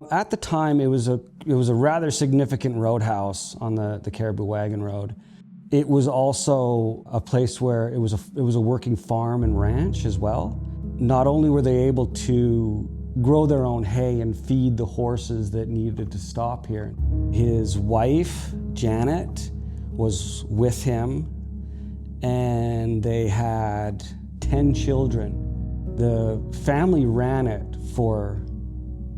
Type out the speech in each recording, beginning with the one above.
At the time, it was a rather significant roadhouse on the Cariboo Wagon Road. It was also a place where it was a working farm and ranch as well. Not only were they able to grow their own hay and feed the horses that needed to stop here, his wife, Janet, was with him, and they had 10 children. The family ran it for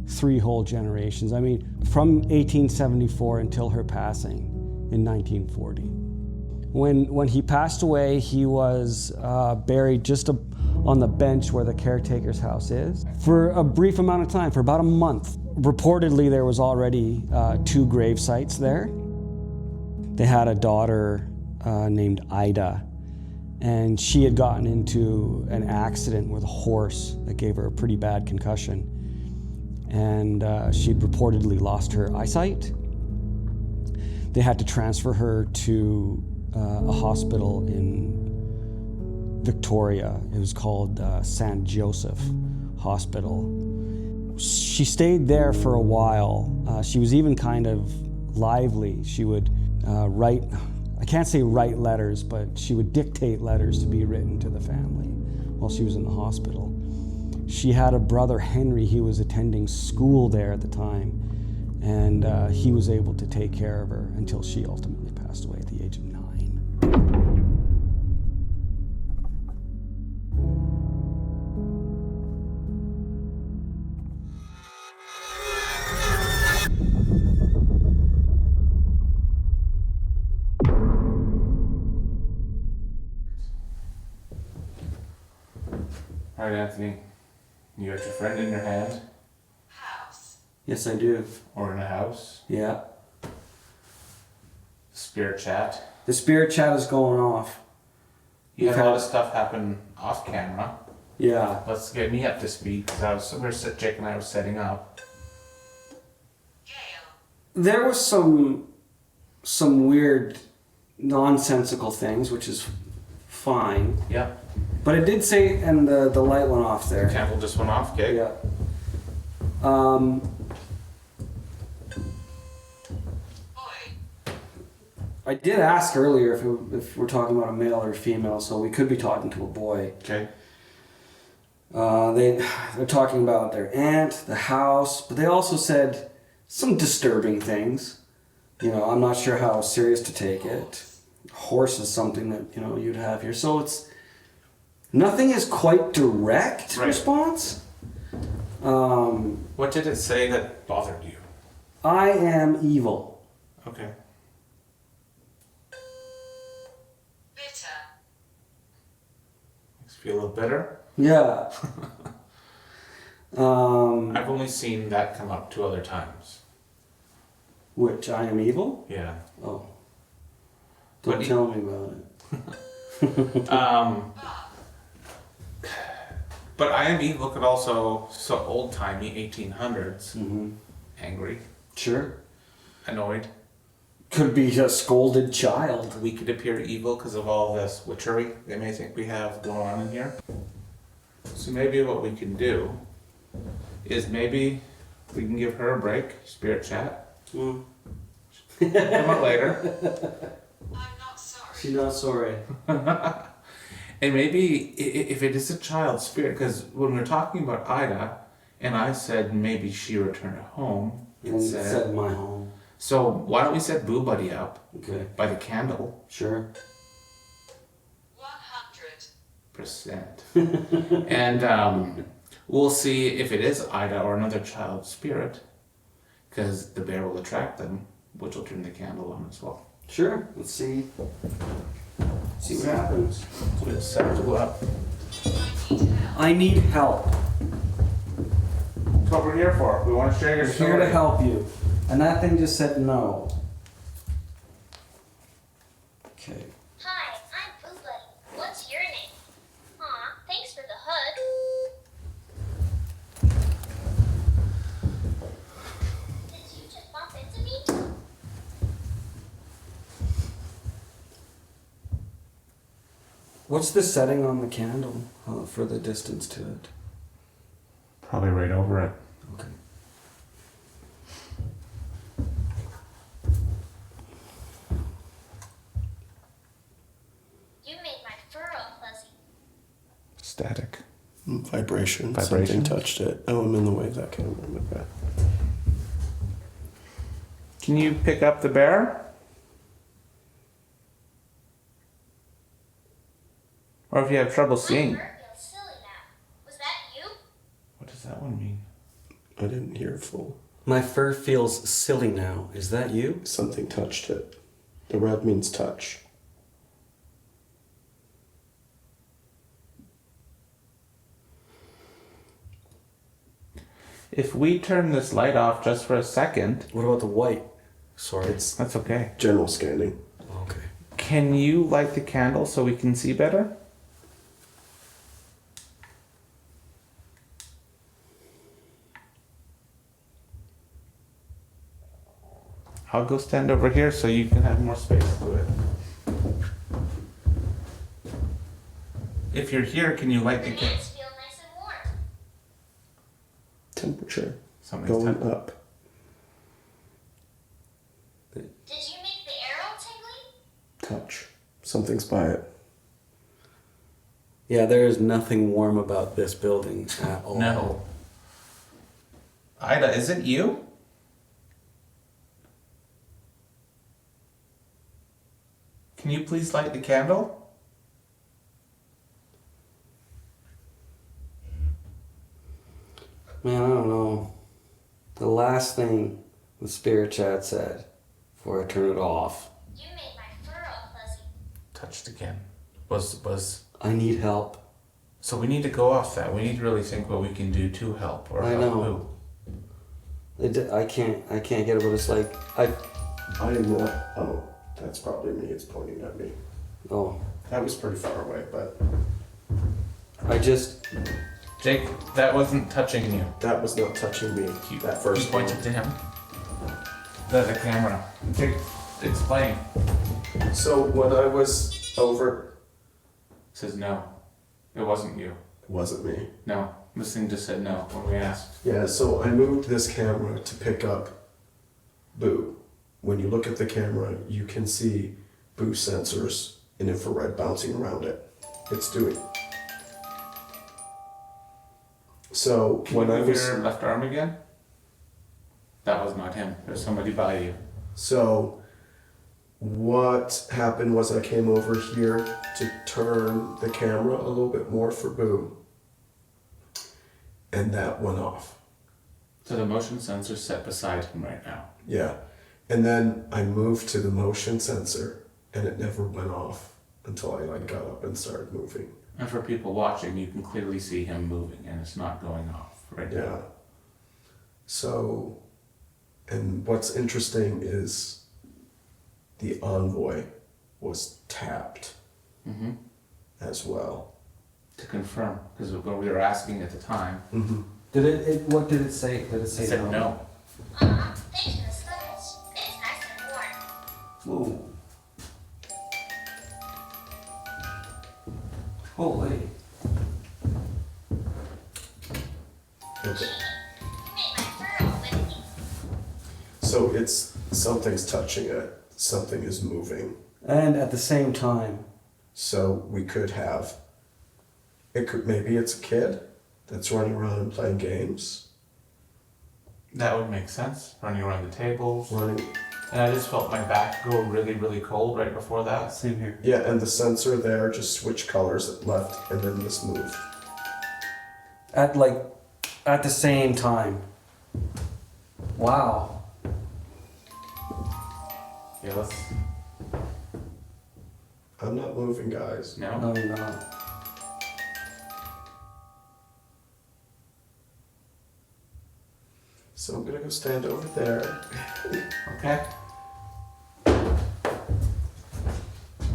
3 whole generations. I mean, from 1874 until her passing in 1940. When he passed away, he was buried just on the bench where the caretaker's house is for a brief amount of time, for about a month. Reportedly, there was already 2 grave sites there. They had a daughter named Ida, and she had gotten into an accident with a horse that gave her a pretty bad concussion. And she'd reportedly lost her eyesight. They had to transfer her to a hospital in Victoria. It was called St. Joseph Hospital. She stayed there for a while. She was even kind of lively. She would write, I can't say write letters, but she would dictate letters to be written to the family while she was in the hospital. She had a brother, Henry. He was attending school there at the time, and he was able to take care of her until she ultimately passed away at the age of 9. All right, Anthony. You got your friend in your hand? House. Yes, I do. Or in a house? Yeah. Spirit chat? The spirit chat is going off. You had a lot of stuff happen off camera. Yeah. Let's get me up to speed, because Jake and I were setting up. There was some weird, nonsensical things, which is fine. Yep. But it did say, and the light went off there. The candle just went off, okay? Yeah. I did ask earlier if we're talking about a male or a female, so we could be talking to a boy. Okay. They're talking about their aunt, the house, but they also said some disturbing things. You know, I'm not sure how serious to take it. Horse is something that, you know, you'd have here. So it's, nothing is quite direct response. What did it say that bothered you? I am evil. Okay. Bitter. Makes you feel a little bitter? Yeah. I've only seen that come up 2 other times. Which, I am evil? Yeah. Oh. Don't tell me about it. But I am evil could also, so old-timey, 1800s. Mm-hmm. Angry. Sure. Annoyed. Could be a scolded child. We could appear evil because of all this witchery they may think we have going on in here. So maybe what we can do is maybe we can give her a break, spirit chat. Mm. Come up later. I'm not sorry. She's not sorry. And maybe if it is a child spirit, because when we're talking about Ida, and I said maybe she returned home, it said my home. So why don't we set Boo Buddy up? Okay. By the candle. Sure. 100%. And we'll see if it is Ida or another child spirit, because the bear will attract them, which will turn the candle on as well. Sure. Let's see. See what happens. So it's set to go up. I need help. That's what we're here for. We want to share your We're story. here to help you. And that thing just said no. Okay. Hi, I'm Boo Buddy. What's your name? Aw, thanks for the hug. Did you just bump into me? What's the setting on the candle for the distance to it? Probably right over it. Okay. You made my fur all fuzzy. Static. Vibration. Vibration? Something touched it. Oh, I'm in the way of that camera. Okay. Can you pick up the bear? Or if you have trouble My seeing. fur feels silly now. Was that you? What does that one mean? I didn't hear full. My fur feels silly now. Is that you? Something touched it. The red means touch. If we turn this light off just for a second, What about the white? Sorry. It's that's okay. general scanning. Okay. Can you light the candle so we can see better? I'll go stand over here so you can have more space to it. If you're here, can you light The the candle? mats feel nice and warm. Temperature Something's going up. Did you make the arrow tingly? Touch. Something's by it. Yeah, there is nothing warm about this building at all. No. Ida, is it you? Can you please light the candle? Man, I don't know. The last thing the spirit chat said before I turn it off, You made my fur all fuzzy. Touched again. Was I need help. so we need to go off that. We need to really think what we can do to help or I help know. I can't get it, but it's like, I am not. Oh, that's probably me. It's pointing at me. oh, That was pretty far away, but I just, Jake, that wasn't touching you. that was not touching me. That first You pointed one. to him. The camera. Jake, explain. So when I was over, Says no. It wasn't you. it wasn't me. No. This thing just said no when we asked. Yeah, so I moved this camera to pick up Boo. When you look at the camera, you can see Boo sensors in infrared bouncing around it. It's doing. So Can when you I move was your left arm again? That was not him. There's somebody by you. so what happened was I came over here to turn the camera a little bit more for Boo, and that went off. So the motion sensor's set beside him right now. Yeah. And then I moved to the motion sensor and it never went off until I got up and started moving. And for people watching, you can clearly see him moving and it's not going off right now. Yeah. So, and what's interesting is the envoy was tapped Mm-hmm. as well. To confirm, because when we were asking at the time, did what did it say? Did it it say said no. Thanks for the stars. It's nice and warm. Whoa. Holy. Okay. You made my fur all windy. So it's something's touching it, something is moving. And at the same time, So we could have, maybe it's a kid that's running around and playing games. That would make sense. Running around the tables. Running, And I just felt my back go really, really cold right before that. same here. yeah, and the sensor there just switched colors, it left, and then this moved. At the same time. Wow. Yeah, let's. I'm not moving, guys. No? No, you're not. So I'm gonna go stand over there. Okay.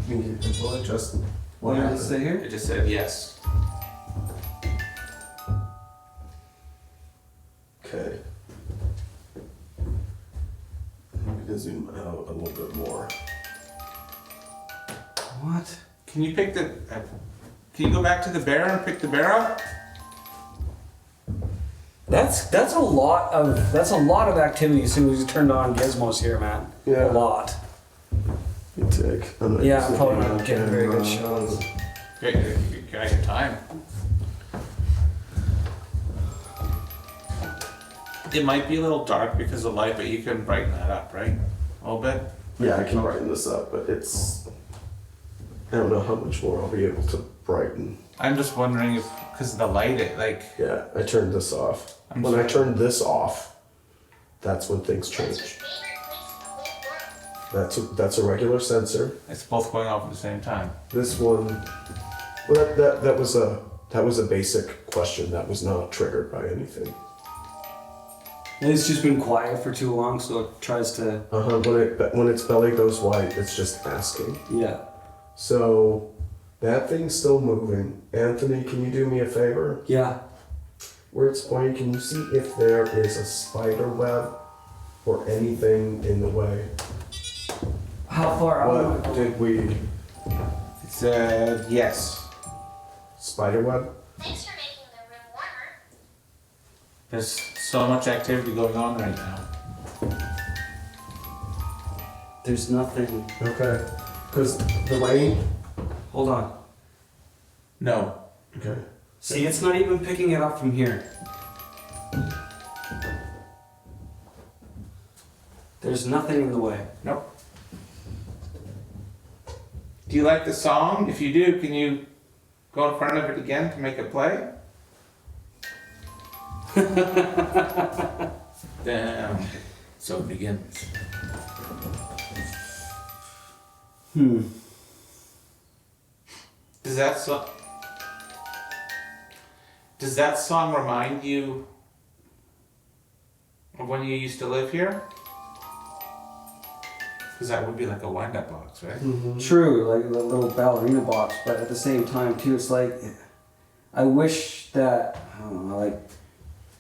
We'll adjust what What did it happened. say here? It just said yes. Okay. I'm gonna zoom out a little bit more. What? Can you pick the. Can you go back to the bear and pick the bear up? That's a lot of activity as soon as you turned on gizmos here, man. Yeah. A lot. You take. Yeah, I'm probably not getting very good shots. You got your time. It might be a little dark because of light, but you can brighten that up, right? A little bit? Yeah, I can brighten this up, but I don't know how much more I'll be able to brighten. I'm just wondering if, because of the light, Yeah, I turned this off. I'm When I sorry. turned this off, that's when things What's your change. favorite place in the whole world? That's a regular sensor. it's both going off at the same time. This one, well, that was a basic question that was not triggered by anything. It's just been quiet for too long, so it tries to. When its belly goes white, it's just asking. Yeah. So that thing's still moving. Anthony, can you do me a favor? Yeah. Where it's pointing, can you see if there is a spider web or anything in the way? How far out? What did we? It said yes. Spider web? Thanks for making the room warmer. There's so much activity going on right now. There's nothing. Okay. Because the rain. Hold on. No. Okay. See, it's not even picking it up from here. There's nothing in the way. Nope. Do you like the song? If you do, can you go in front of it again to make it play? Damn. So it begins. Does that song remind you of when you used to live here? Because that would be like a wind-up box, right? True, like the little ballerina box, but at the same time, too, it's like, I wish that, I don't know, like,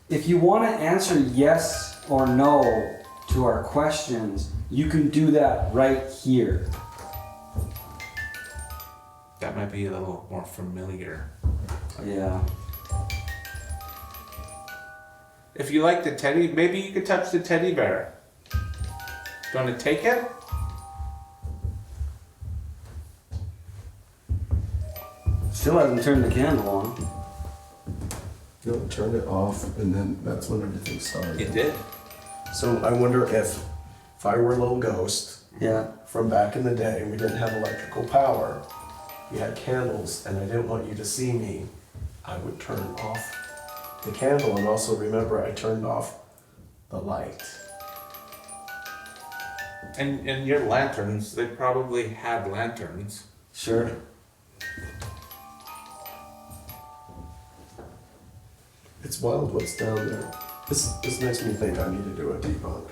if you want to answer yes or no to our questions, you can do that right here. That might be a little more familiar. Yeah. If you like the teddy, maybe you could touch the teddy bear. Do you want to take it? Still hasn't turned the candle on. No, turn it off, and then that's when everything started. It did. So I wonder if I were a little ghost Yeah. from back in the day, and we didn't have electrical power, we had candles, and I didn't want you to see me, I would turn off the candle, and also remember I turned off the light. And your lanterns, they probably had lanterns. Sure. It's wild what's down there. This makes me think I need to do a debunk.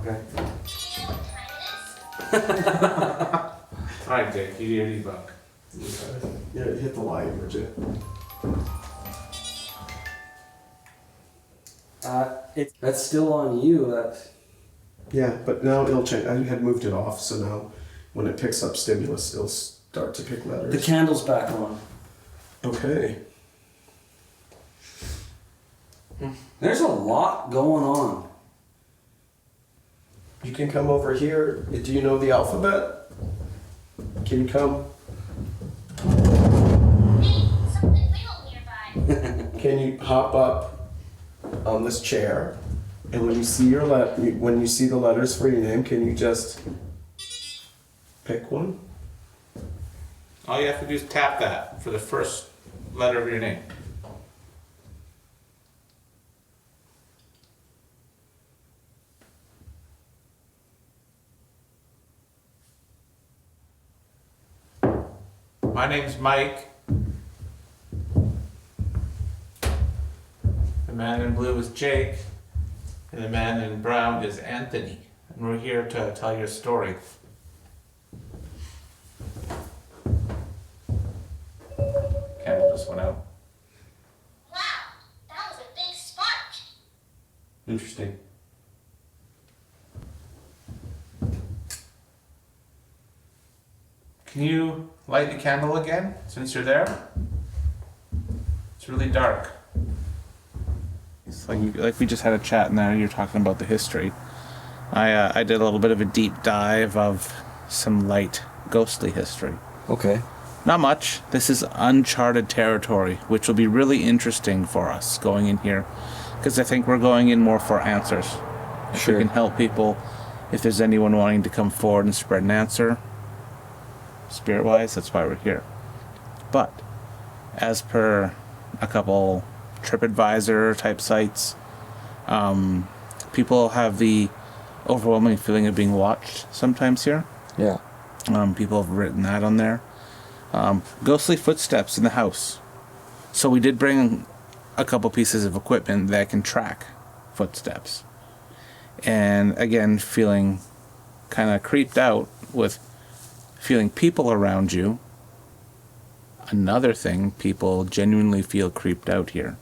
Okay. Do you know what time it is? Alright, Dick, you did debunk. Okay. Yeah, hit the light, would you? That's still on you. That. Yeah, but now it'll change. I had moved it off, so now when it picks up stimulus, it'll start to pick letters. The candle's back on. Okay. There's a lot going on. You can come over here. Do you know the alphabet? Can you come? Hey, something wiggled nearby. Can you hop up on this chair? And when you see when you see the letters for your name, can you just pick one? All you have to do is tap that for the first letter of your name. My name's Mike. The man in blue is Jake. And the man in brown is Anthony. And we're here to tell you a story. Candle just went out. Wow, that was a big spark. Interesting. Can you light the candle again since you're there? It's really dark. Like we just had a chat in there. You're talking about the history. I did a little bit of a deep dive of some light ghostly history. Okay. Not much. This is uncharted territory, which will be really interesting for us going in here, because I think we're going in more for answers. If Sure. we can help people, if there's anyone wanting to come forward and spread an answer, spirit-wise, that's why we're here. But as per a couple TripAdvisor type sites, people have the overwhelming feeling of being watched sometimes here. Yeah. People have written that on there. Ghostly footsteps in the house. So we did bring a couple pieces of equipment that can track footsteps. And again, feeling kind of creeped out with feeling people around you. Another thing, people genuinely feel creeped out here.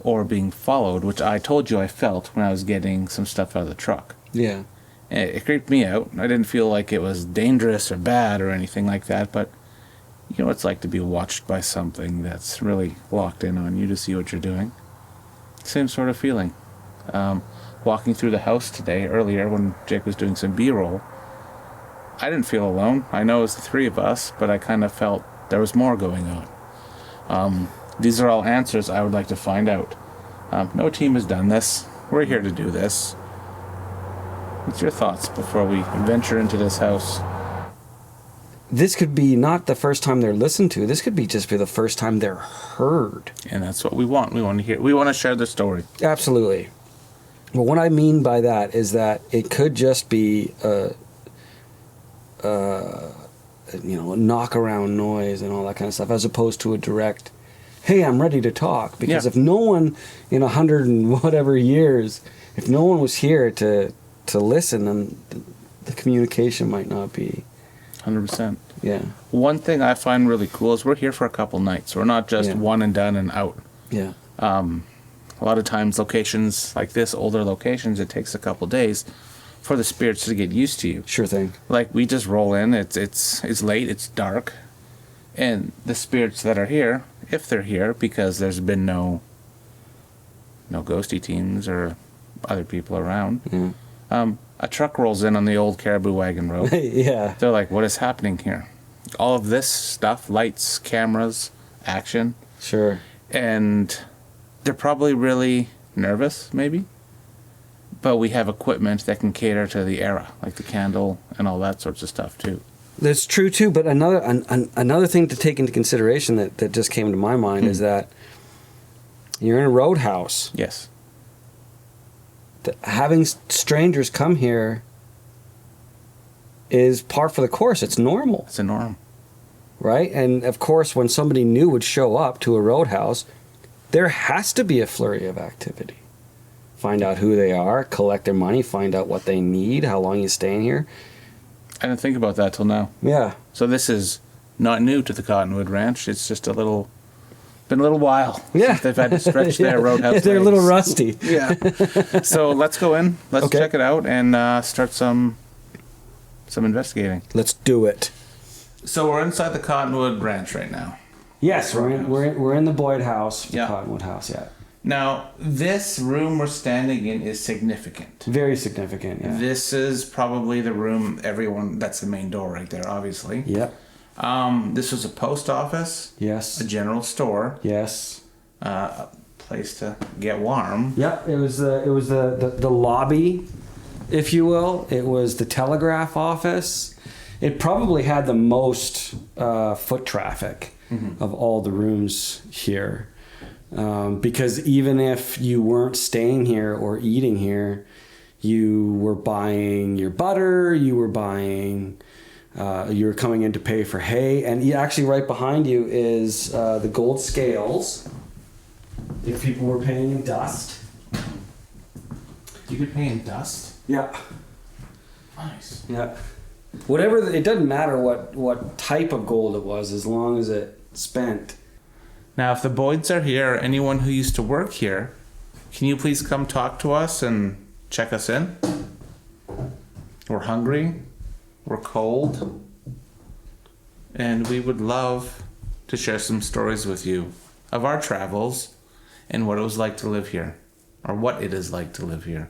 Or being followed, which I told you I felt when I was getting some stuff out of the truck. Yeah. It creeped me out. I didn't feel like it was dangerous or bad or anything like that, but you know what it's like to be watched by something that's really locked in on you to see what you're doing. Same sort of feeling. Walking through the house today, earlier, when Jake was doing some B-roll, I didn't feel alone. I know it was the three of us, but I kind of felt there was more going on. These are all answers I would like to find out. No team has done this. We're here to do this. What's your thoughts before we venture into this house? This could be not the first time they're listened to. This could be just be the first time they're heard. And that's what we want. We want to hear. We want to share the story. Absolutely. Well, what I mean by that is that it could just be a knock around noise and all that kind of stuff, as opposed to a direct, hey, I'm ready to talk. Because if no one in 100 and whatever years, if no one was here to listen, then the communication might not be. 100%. Yeah. One thing I find really cool is we're here for a couple nights. We're not just one and done and out. Yeah. A lot of times locations like this, older locations, it takes a couple days for the spirits to get used to you. Sure thing. Like we just roll in, it's late, it's dark, and the spirits that are here, if they're here, because there's been no ghosty teams or other people around, a truck rolls in on the old Cariboo wagon road. Yeah. They're like, what is happening here? All of this stuff, lights, cameras, action, Sure. and they're probably really nervous, maybe. But we have equipment that can cater to the era, like the candle and all that sorts of stuff too. That's true too, but another thing to take into consideration that just came to my mind is that you're in a roadhouse. Yes. Having strangers come here is par for the course. It's normal, It's a norm. right? And of course, when somebody new would show up to a roadhouse, there has to be a flurry of activity. Find out who they are, collect their money, find out what they need, how long you staying here. I didn't think about that till now. Yeah. So this is not new to the Cottonwood Ranch. It's just been a little while since they've had to stretch their roadhouse. They're a little legs. rusty. Yeah. So let's go in. Let's Okay. check it out and start some investigating. Let's do it. So we're inside the Cottonwood Ranch right now. Yes, we're in the Boyd house, the Yeah. Cottonwood house, yeah. Now, this room we're standing in is significant. Very significant, yeah. This is probably the room that's the main door right there, obviously. Yep. This was a post office, Yes. a general store, Yes. a place to get warm. Yep. It was the lobby, if you will. It was the telegraph office. It probably had the most foot traffic of all the rooms here. Because even if you weren't staying here or eating here, you were buying your butter, you were coming in to pay for hay, and actually right behind you is the gold scales. If people were paying in dust. You could pay in dust? Yeah. Nice. Yeah. Whatever, it doesn't matter what type of gold it was, as long as it spent. Now, if the Boyds are here, or anyone who used to work here, can you please come talk to us and check us in? We're hungry, we're cold, and we would love to share some stories with you of our travels and what it was like to live here or what it is like to live here.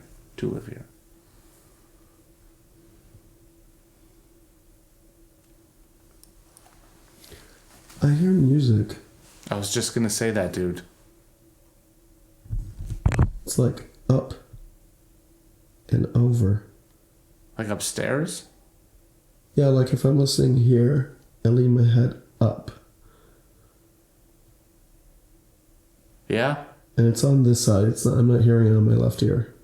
I hear music. I was just gonna say that, dude. It's like up and over. Like upstairs? Yeah, like if I'm listening here, I lean my head up. Yeah? And it's on this side. I'm not hearing it on my left ear.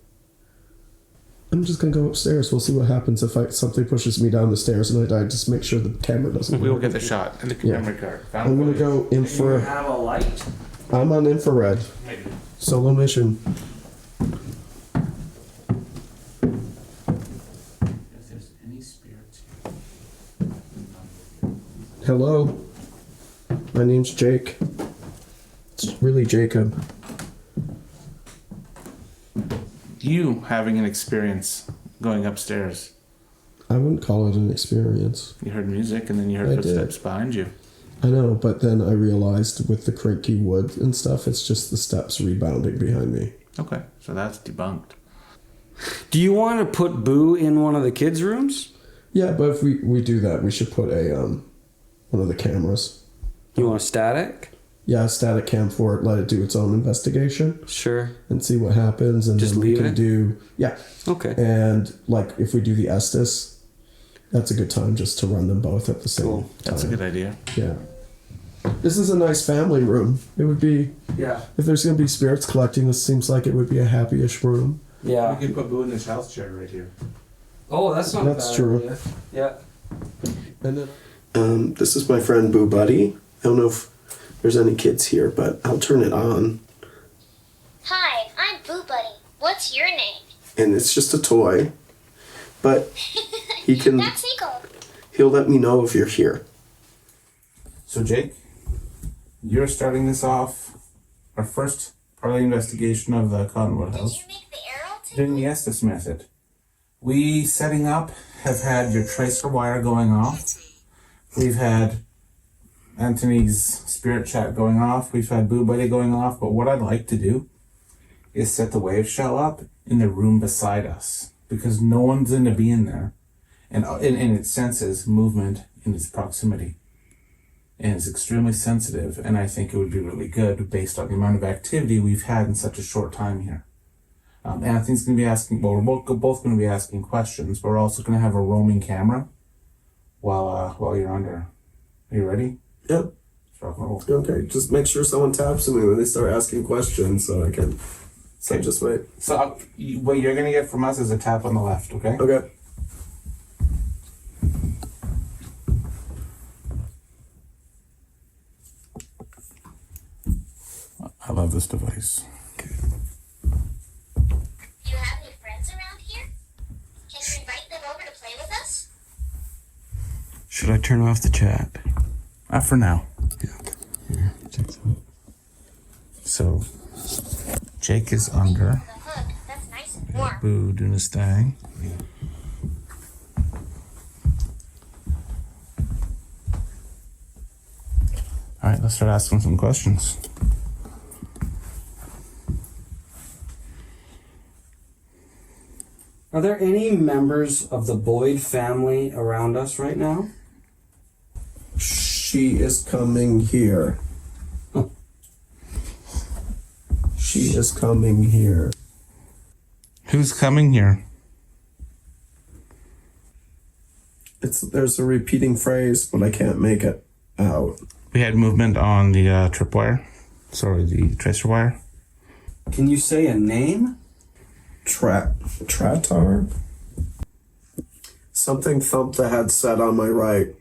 I'm just gonna go upstairs. We'll see what happens if something pushes me down the stairs and I die. Just make sure the camera doesn't. We will get the shot and the camera card. I'm gonna go infrared. Have a light. I'm on infrared. Solo mission. If there's any spirits here. Hello. My name's Jake. It's really Jacob. You having an experience going upstairs. I wouldn't call it an experience. You heard music and then you heard I footsteps did. behind you. I know, but then I realized with the cranky wood and stuff, it's just the steps rebounding behind me. Okay, so that's debunked. Do you want to put Boo in one of the kids' rooms? Yeah, but if we do that, we should put a one of the cameras. You want a static? Yeah, a static cam for it. Let it do its own investigation Sure. and see what happens, and Just then we leave can it? do Okay. And like if we do the Estes, that's a good time just to run them both at the same Cool. time. That's a good idea. Yeah. This is a nice family room. It would be, Yeah. if there's going to be spirits collecting, this seems like it would be a happy-ish room. Yeah. We could put Boo in this house chair right here. Oh, that's not That's bad true. idea. Yeah. And then, this is my friend Boo Buddy. I don't know if there's any kids here, but I'll turn it on. Hi, I'm Boo Buddy. What's your name? And it's just a toy, but he can, That's Eagle. he'll let me know if you're here. So Jake, you're starting this off, our first part of the investigation of the Cottonwood Did House. you make the arrow too? Doing the Estes method. We, setting up, have had your tracer wire going off. We've had Anthony's spirit chat going off. We've had Boo Buddy going off. But what I'd like to do is set the wave shell up in the room beside us, because no one's into being there. And it senses movement in its proximity. And it's extremely sensitive, and I think it would be really good based on the amount of activity we've had in such a short time here. Anthony's going to be asking, well, we're both going to be asking questions, but we're also going to have a roaming camera while you're under. Are you ready? Yep. Rock and roll. Okay, just make sure someone taps me when they start asking questions so I can... So just wait. So what you're going to get from us is a tap on the left, okay? Okay. I love this device. Do you have any friends around here? Can you invite them over to play with us? Should I turn off the chat? For now. Here, check that out. So Jake is under. The hook. That's nice and warm. Boo doing his thing. All right, let's start asking some questions. Are there any members of the Boyd family around us right now? She is coming here. She is coming here. Who's coming here? There's a repeating phrase, but I can't make it out. We had movement on the the tracer wire. Can you say a name? Tratar? Something thumped the headset on my right.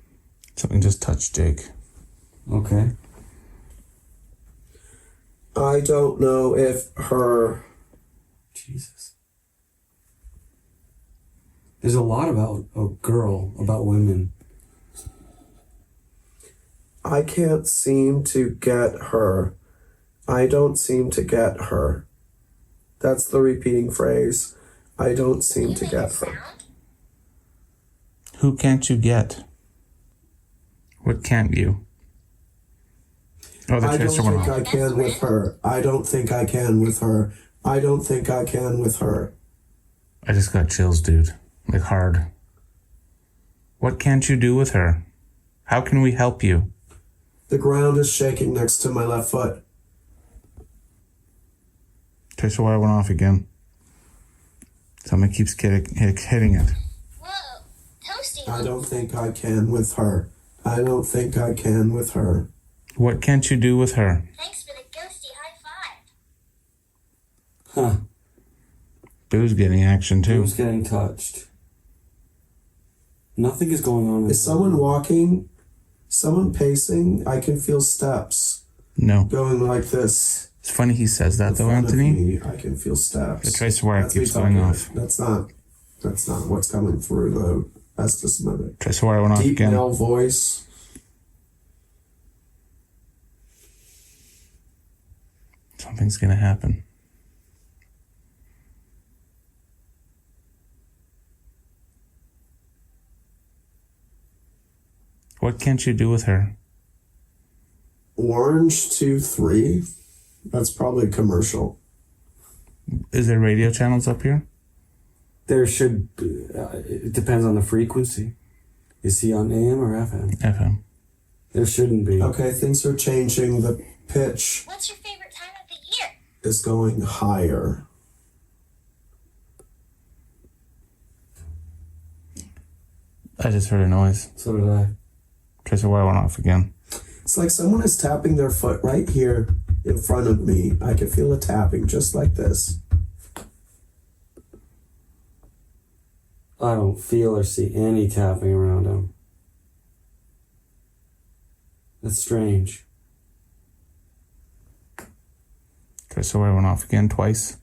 Something just touched Jake. Okay. I don't know if her... Jesus. There's a lot about a girl, about women. I can't seem to get her. I don't seem to get her. That's the repeating phrase. I don't seem to get her. Who can't you get? What can't you? Oh, the I don't tracer went think off. I can with her. I don't think I can with her. I don't think I can with her. I just got chills, dude. Like hard. What can't you do with her? How can we help you? The ground is shaking next to my left foot. Tracer wire went off again. Something keeps hitting it. Whoa, Toasty. I don't think I can with her. I don't think I can with her. What can't you do with her? Thanks for the ghosty high five. Huh. Boo's getting action too. Who's getting touched? Nothing is going on. Is someone walking? Someone pacing? I can feel steps No. going like this. It's funny he says that In though, front of Anthony. me, I can feel steps. The tracer wire That's me keeps going talking. off. That's not what's coming through though. That's just my Tracer wire went off deep again. male voice. Something's gonna happen. What can't you do with her? Orange 2-3. That's probably a commercial. Is there radio channels up here? There should be, it depends on the frequency. Is he on AM or FM? FM. There shouldn't be. Okay, things are changing. The pitch What's your favorite time of the year? is going higher. I just heard a noise. So did I. Tracer wire went off again. It's like someone is tapping their foot right here in front of me. I can feel a tapping just like this. I don't feel or see any tapping around him. That's strange. Tracer wire went off again twice.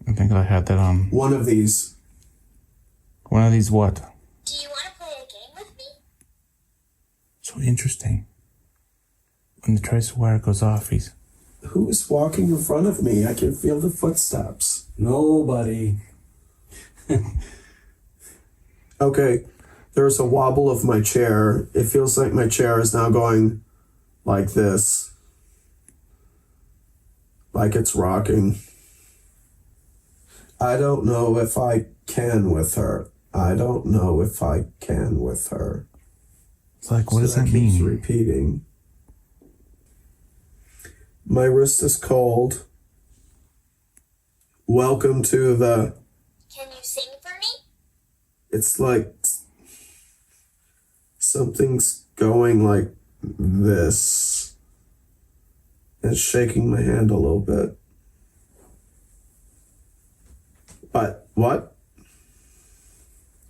I think I had that on. One of these. One of these what? Do you want to play a game with me? So interesting. When the tracer wire goes off, he's... Who is walking in front of me? I can feel the footsteps. Nobody. Okay, there's a wobble of my chair. It feels like my chair is now going like this. Like it's rocking. I don't know if I can with her. I don't know if I can with her. It's like, what does that keeps mean? Repeating. My wrist is cold. Welcome to the... Can you sing for me? It's like something's going like this. And shaking my hand a little bit. But what?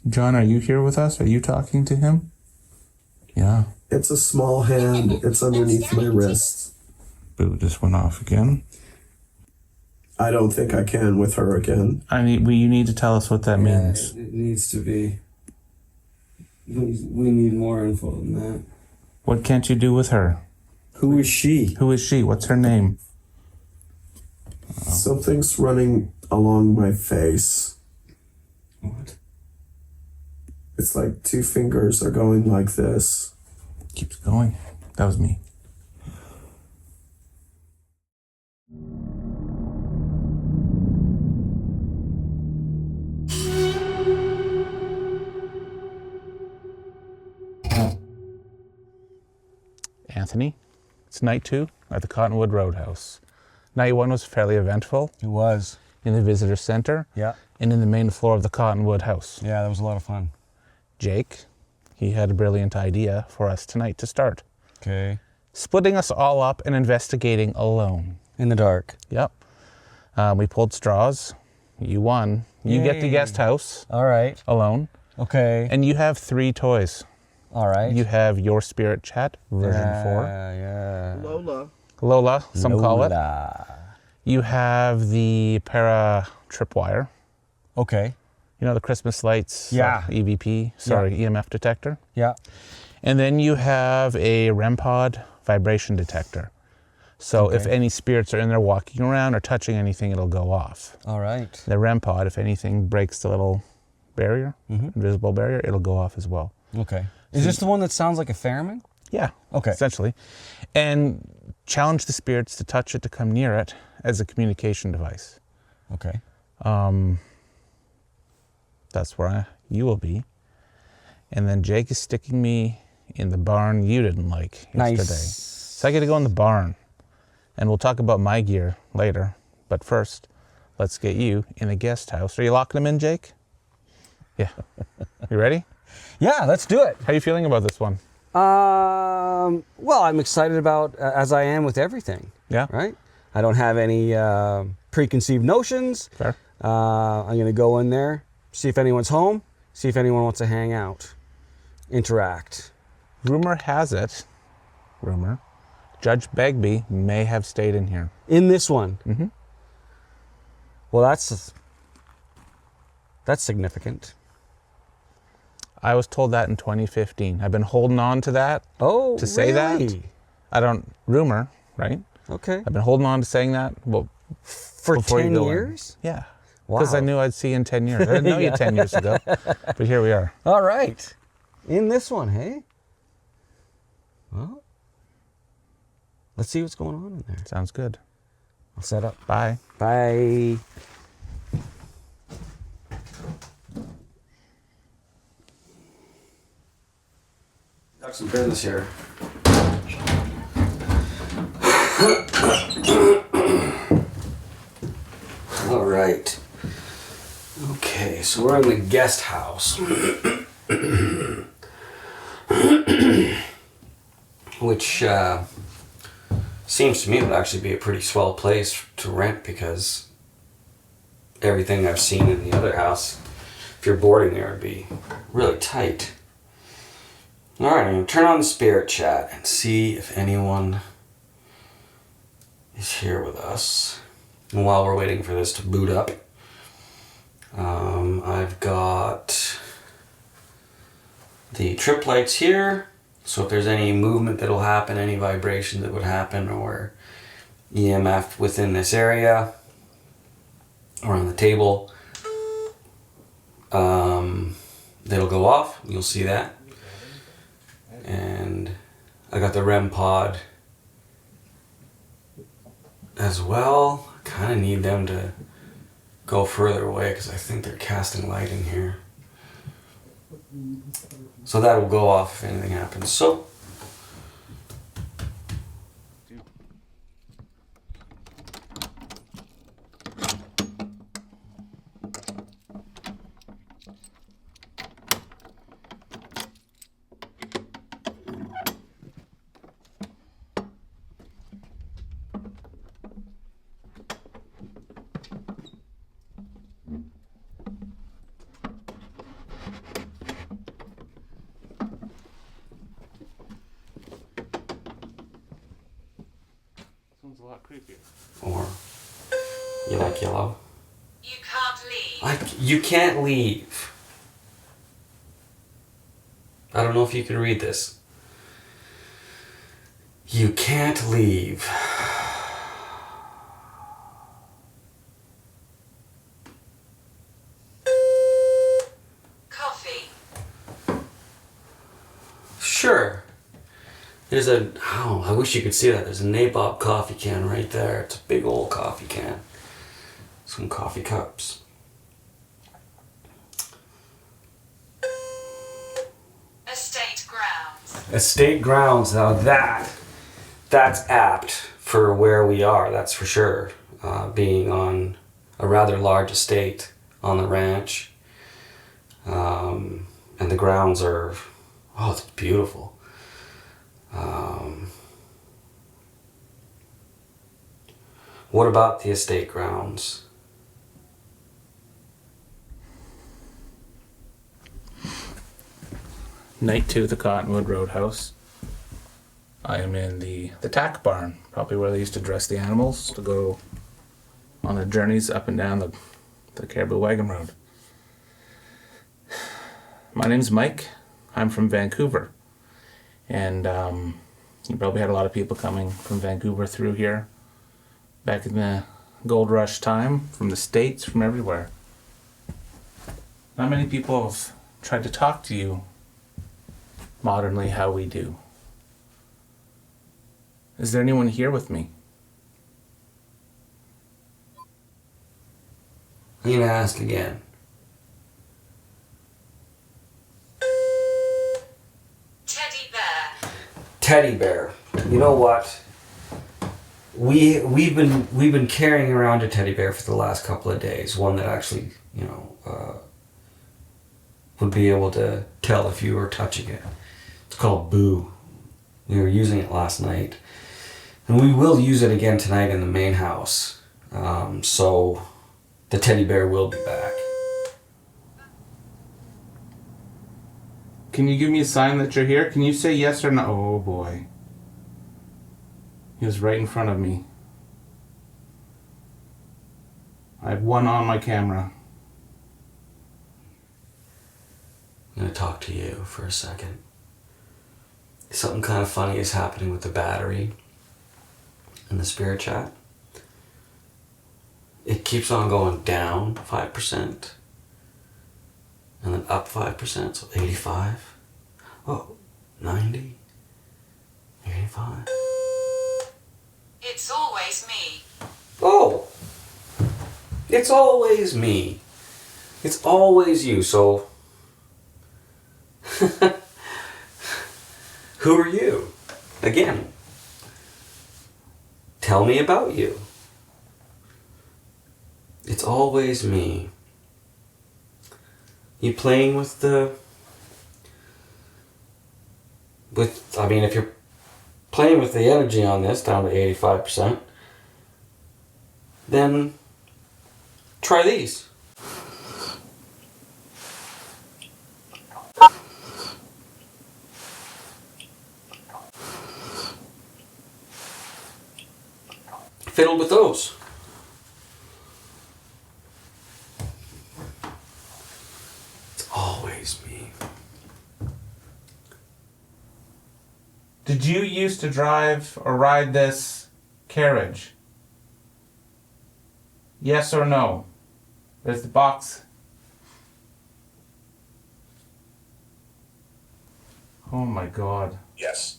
John, are you here with us? Are you talking to him? Yeah. It's a small hand. It's underneath my wrist. Boo just went off again. I don't think I can with her again. You need to tell us what that means. It needs to be. We need more info than that. What can't you do with her? Who is she? Who is she? What's her name? Something's running along my face. What? It's like two fingers are going like this. Keeps going. That was me. Anthony, it's night 2 at the Cottonwood Roadhouse. Night 1 was fairly eventful It was. in the visitor center Yeah. and in the main floor of the Cottonwood House. Yeah, that was a lot of fun. Jake, he had a brilliant idea for us tonight to start. Okay. Splitting us all up and investigating alone. In the dark. Yep. We pulled straws. You won. You get the Yay. guest house All right. alone. Okay. And you have 3 toys. All right. You have your Spirit Chat, version 4. Yeah. Lola, some call it. Lola. You have the Para Tripwire. Okay. You know, the Christmas lights. Yeah. EVP, EMF detector. Yeah. And then you have a REM pod vibration detector. So if any spirits are in there walking around or touching anything, it'll go off. All right. The REM pod, if anything breaks the little barrier, invisible barrier, it'll go off as well. Okay. Is this the one that sounds like a theremin? Yeah. Okay. Essentially. And challenge the spirits to touch it, to come near it as a communication device. Okay. That's where you will be. And then Jake is sticking me in the barn you didn't like yesterday. Nice. So I get to go in the barn. And we'll talk about my gear later. But first, let's get you in a guest house. Are you locking them in, Jake? Yeah. You ready? Yeah, let's do it. How are you feeling about this one? Well, I'm excited about, as I am with everything. Yeah? Right? I don't have any preconceived notions. Fair. I'm going to go in there, see if anyone's home, see if anyone wants to hang out, interact. Rumor has it, Judge Begbie may have stayed in here. In this one? Mm-hmm. Well, that's significant. I was told that in 2015. I've been holding on to that. Oh, to say really? that. Rumor, right? Okay. I've been holding on to saying that. Well, For before you 10 go in. years? Yeah. Wow. Because I knew I'd see you in 10 years. I didn't know you 10 years ago, but here we are. All right. In this one, hey? Well, let's see what's going on in there. Sounds good. I'll set up. Bye. Bye. Got some business here. All right. Okay, so we're in the guest house. Which seems to me would actually be a pretty swell place to rent, because everything I've seen in the other house, if you're boarding there, would be really tight. Alright, I'm going to turn on the spirit chat and see if anyone is here with us. And while we're waiting for this to boot up, I've got the trip lights here. So if there's any movement that'll happen, any vibration that would happen, or EMF within this area or on the table, that'll go off. You'll see that. And I got the REM pod as well. I kind of need them to go further away because I think they're casting light in here. So that will go off if anything happens. So Sounds a lot creepier. or you like yellow? You can't leave. You can't leave. I don't know if you can read this. You can't leave. Coffee. Sure. There's I wish you could see that. There's a Nabob coffee can right there. It's a big old coffee can. Some coffee cups. Estate grounds. Estate grounds. Now that's apt for where we are. That's for sure. Being on a rather large estate on the ranch, and the grounds are, it's beautiful. What about the estate grounds? Night 2 at the Cottonwood Roadhouse. I am in the tack barn, probably where they used to dress the animals to go on their journeys up and down the Cariboo wagon road. My name's Mike. I'm from Vancouver. And you probably had a lot of people coming from Vancouver through here back in the gold rush time, from the States, from everywhere. Not many people have tried to talk to you modernly how we do. Is there anyone here with me? I'm gonna ask again. Teddy bear. Teddy bear. You know what? We've been carrying around a teddy bear for the last couple of days. One that actually, would be able to tell if you were touching it. It's called Boo. We were using it last night, and we will use it again tonight in the main house. So the teddy bear will be back. Can you give me a sign that you're here? Can you say yes or no? Oh boy. He was right in front of me. I have one on my camera. I'm gonna talk to you for a second. Something kind of funny is happening with the battery in the spirit chat. It keeps on going down 5% and then up 5%, so 85. Oh, 90, 85. It's always me. Oh, it's always me. It's always you, so who are you? Again, tell me about you. It's always me. You playing with if you're playing with the energy on this down to 85%, then try these. Fiddle with those. It's always me. Did you used to drive or ride this carriage? Yes or no? There's the box. Oh my God. Yes.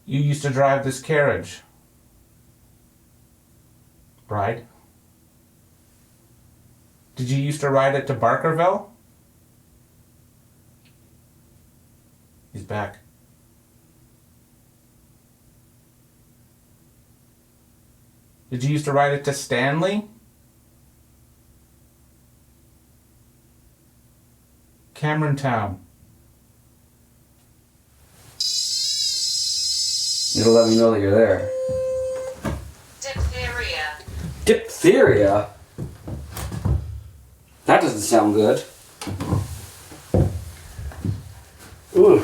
You used to drive this carriage, right? Did you used to ride it to Barkerville? He's back. Did you used to ride it to Stanley? Cameron Town. It'll let me know that you're there. Diphtheria. Diphtheria? That doesn't sound good. Ooh.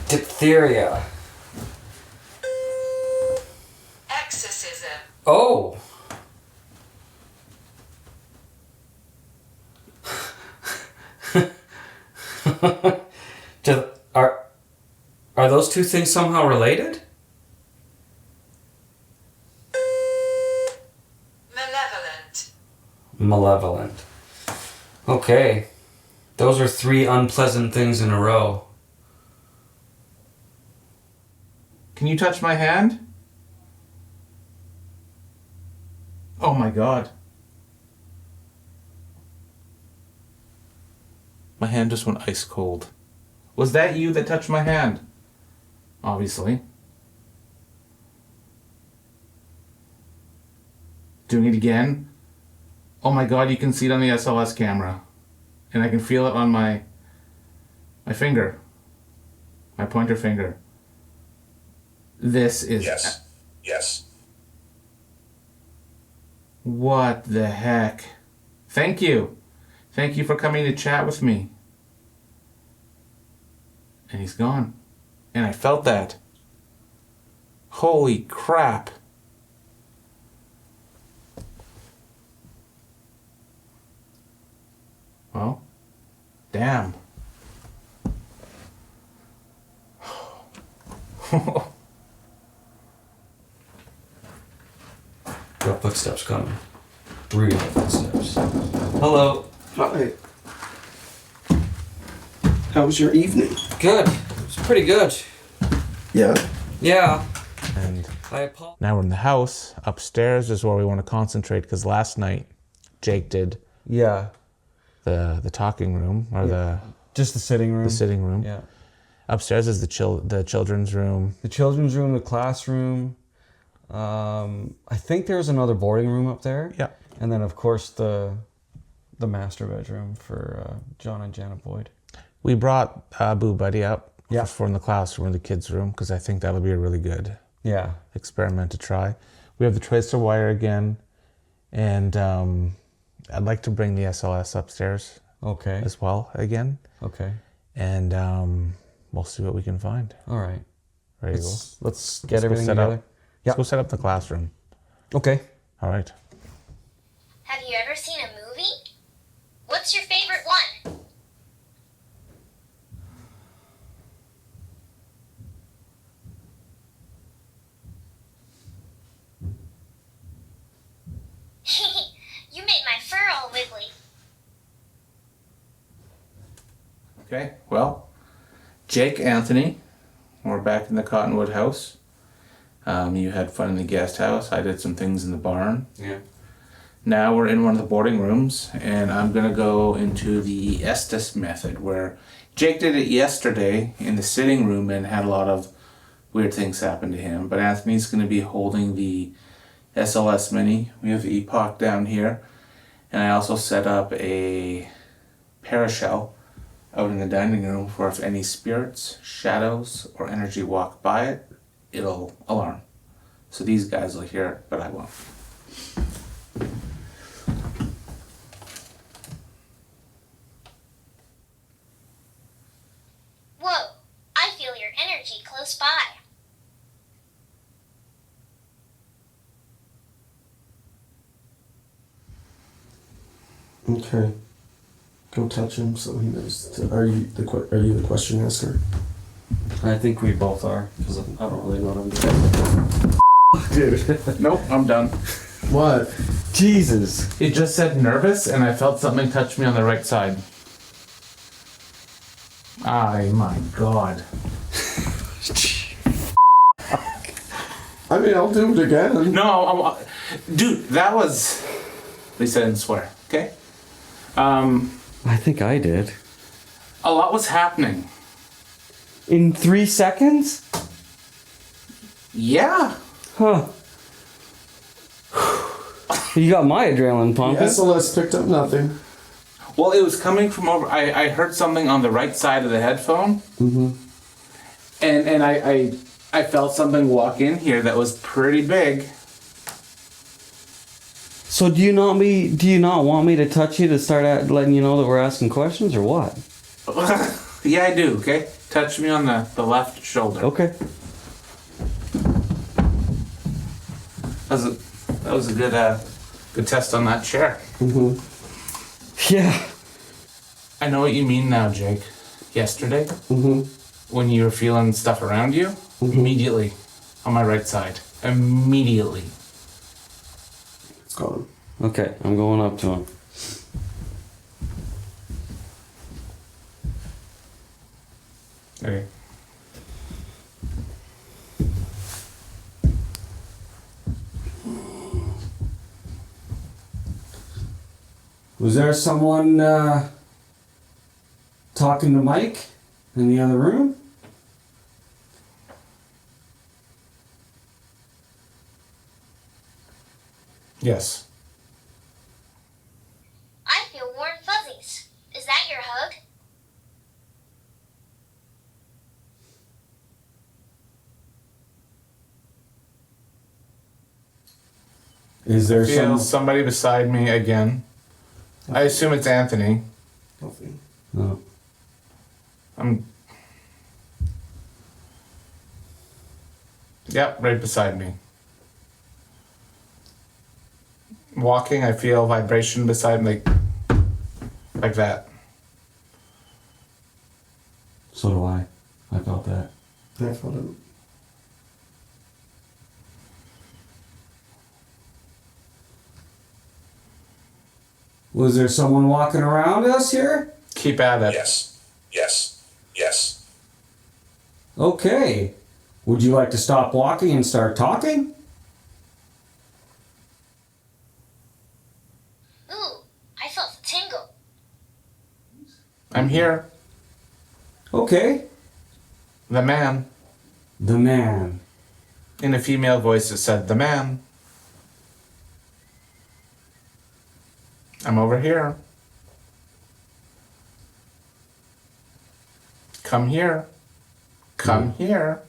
Diphtheria. Exorcism. Oh. Are those two things somehow related? Malevolent. Malevolent. Okay. Those are 3 unpleasant things in a row. Can you touch my hand? Oh my God. My hand just went ice cold. Was that you that touched my hand? Obviously. Doing it again. Oh my God, you can see it on the SLS camera. And I can feel it on my finger. My pointer finger. This is... Yes. Yes. What the heck? Thank you. Thank you for coming to chat with me. And he's gone. And I felt that. Holy crap. Well, damn. Got footsteps coming. Real footsteps. Hello. Hi. How was your evening? Good. It's pretty good. Yeah. Yeah. And I apologize. now we're in the house. Upstairs is where we want to concentrate because last night Jake did Yeah. the talking room or Just the sitting room. the sitting room. Yeah. Upstairs is the children's room. The children's room, the classroom. I think there's another boarding room up there. Yeah. And then, of course, the master bedroom for John and Janet Boyd. We brought Boo Buddy up Yeah. from the classroom, the kids' room, because I think that'll be a really good Yeah. experiment to try. We have the tracer wire again, and I'd like to bring the SLS upstairs Okay. as well again, Okay. and we'll see what we can find. All right. Ready to go? Let's get Let's go everything set together. up. Yeah. Let's go set up the classroom. Okay. All right. Have you ever seen a movie? What's your favorite one? You made my fur all wiggly. Okay, well, Jake, Anthony, we're back in the Cottonwood House. You had fun in the guest house. I did some things in the barn. Yeah. Now we're in one of the boarding rooms, and I'm gonna go into the Estes method, where Jake did it yesterday in the sitting room and had a lot of weird things happen to him. But Anthony's gonna be holding the SLS Mini. We have Epoch down here, and I also set up a parashell out in the dining room for if any spirits, shadows, or energy walk by it, it'll alarm. So these guys will hear it, but I won't. Whoa, I feel your energy close by. Okay. Go touch him so he knows. Are you the question asker? I think we both are, because I don't really know what I'm doing. Dude. Nope, I'm done. What? Jesus. It just said nervous, and I felt something touch me on the right side. Ay, my God. I mean, I'll do it again. No, dude, that was... At least I didn't swear, okay? I think I did. A lot was happening. In 3 seconds? Yeah. Huh. You got my adrenaline pumping. SLS picked up nothing. Well, it was coming from over... I heard something on the right side of the headphone. Mm-hmm. And I felt something walk in here that was pretty big. So do you not want me to touch you to start letting you know that we're asking questions or what? Yeah, I do, okay? Touch me on the left shoulder. Okay. That was a good test on that chair. Mm-hmm. Yeah. I know what you mean now, Jake. Yesterday, Mm-hmm. when you were feeling stuff around you, immediately on my right side. Immediately. It's gone. Okay, I'm going up to him. Okay. Was there someone talking to Mike in the other room? Yes. I feel warm fuzzies. Is that your hug? Is there Feel somebody beside me again. I assume it's Anthony. Nothing. No. Yep, right beside me. Walking, I feel vibration beside me, like that. So do I. I felt that. I felt it. Was there someone walking around us here? Keep at it. Yes. Yes. Okay. Would you like to stop walking and start talking? Ooh, I felt the tingle. I'm here. Okay. The man. The man. In a female voice, it said, the man. I'm over here. Come here. Come here.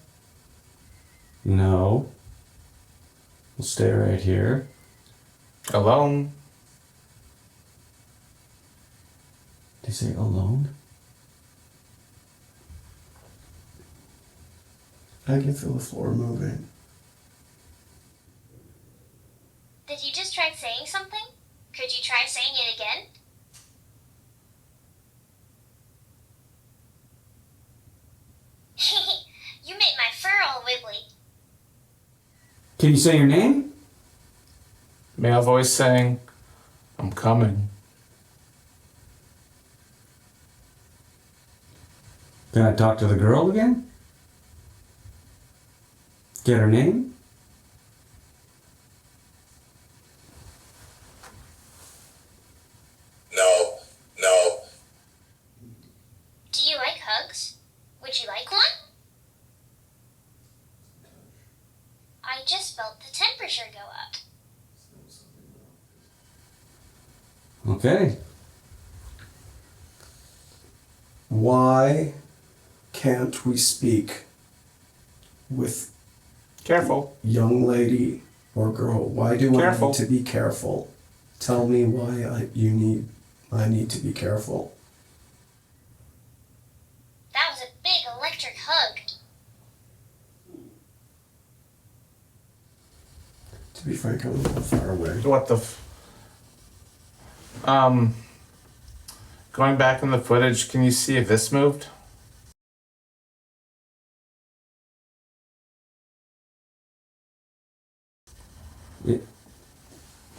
No. We'll stay right here. Alone. Did you say alone? I can feel the floor moving. Did you just try saying something? Could you try saying it again? You made my fur all wiggly. Can you say your name? Male voice saying, I'm coming. Can I talk to the girl again? Get her name? No. Do you like hugs? Would you like one? I just felt the temperature go up. Okay. Why can't we speak with Careful. young lady or girl? Why do I Careful. need to be careful? Tell me why I need to be careful. That was a big electric hug. To be frank, I'm a little far away. What the going back in the footage, can you see if this moved?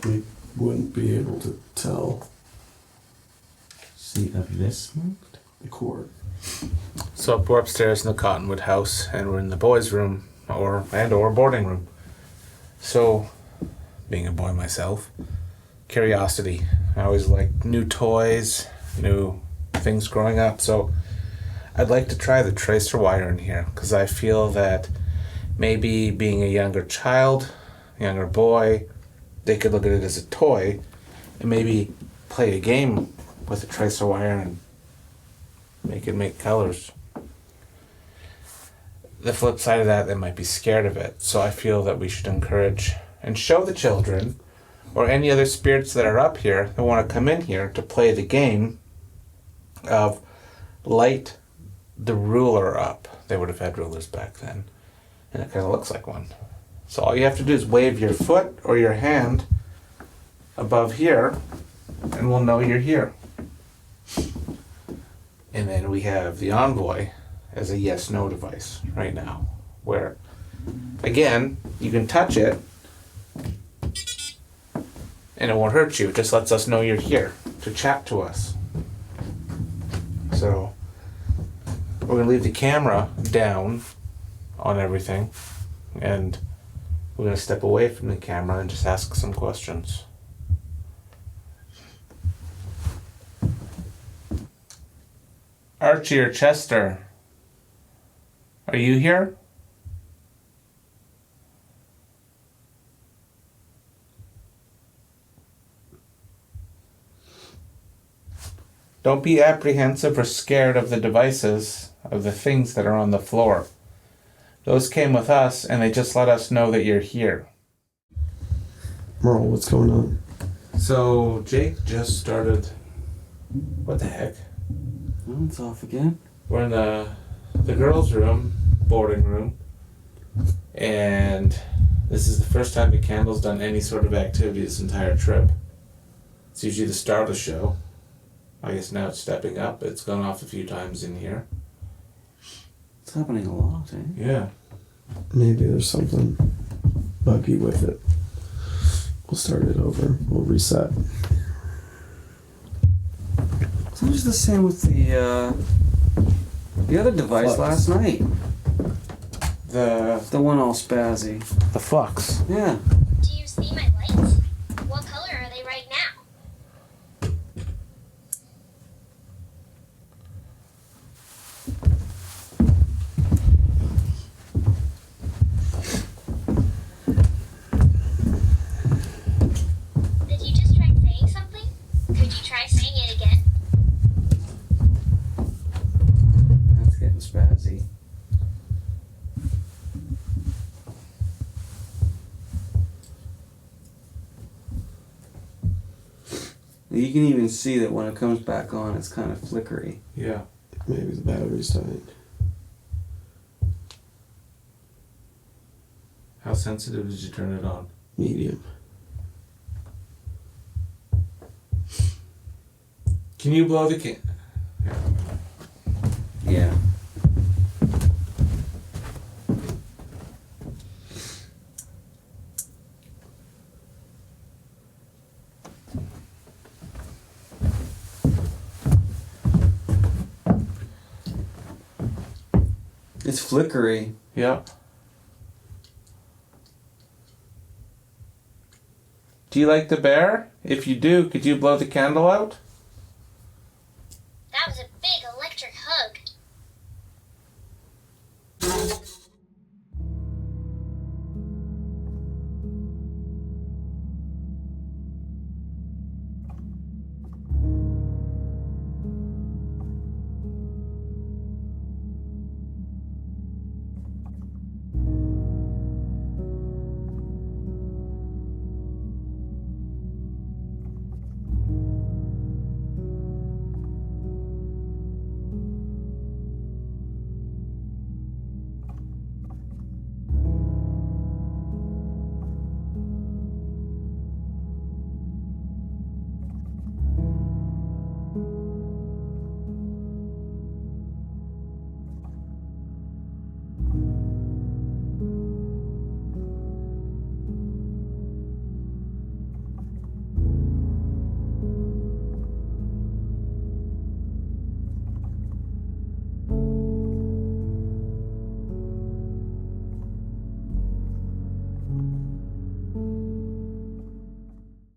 We wouldn't be able to tell See if this moved? the cord. So we're upstairs in the Cottonwood House, and we're in the boys' room, or boarding room. So, being a boy myself, curiosity. I always like new toys, new things growing up. So, I'd like to try the tracer wire in here, because I feel that maybe being a younger child, younger boy, they could look at it as a toy, and maybe play a game with the tracer wire and make colors. The flip side of that, they might be scared of it. So I feel that we should encourage and show the children or any other spirits that are up here that want to come in here to play the game of light the ruler up. They would have had rulers back then, and it kind of looks like one. So all you have to do is wave your foot or your hand above here, and we'll know you're here. And then we have the envoy as a yes-no device right now, where, again, you can touch it, and it won't hurt you. It just lets us know you're here to chat to us. So we're going to leave the camera down on everything, and we're going to step away from the camera and just ask some questions. Archie or Chester, are you here? Don't be apprehensive or scared of the devices, of the things that are on the floor. Those came with us, and they just let us know that you're here. Merle, what's going on? So Jake just started. What the heck? Oh, it's off again. We're in the girls' room, boarding room, and this is the first time the candle's done any sort of activity this entire trip. It's usually the start of the show. I guess now it's stepping up. It's gone off a few times in here. It's happening a lot, eh? Yeah. Maybe there's something buggy with it. We'll start it over. We'll reset. It's always the same with the other device Flux. last night. The one all spazzy. flux. Yeah. Do you see my lights? What color are they right now? Did you just try saying something? Could you try saying it again? That's getting spazzy. You can even see that when it comes back on, it's kind of flickery. Yeah. Maybe the battery's tight. How sensitive did you turn it on? Medium. Can you blow the can? Yeah. It's flickery. Yeah. Do you like the bear? If you do, could you blow the candle out?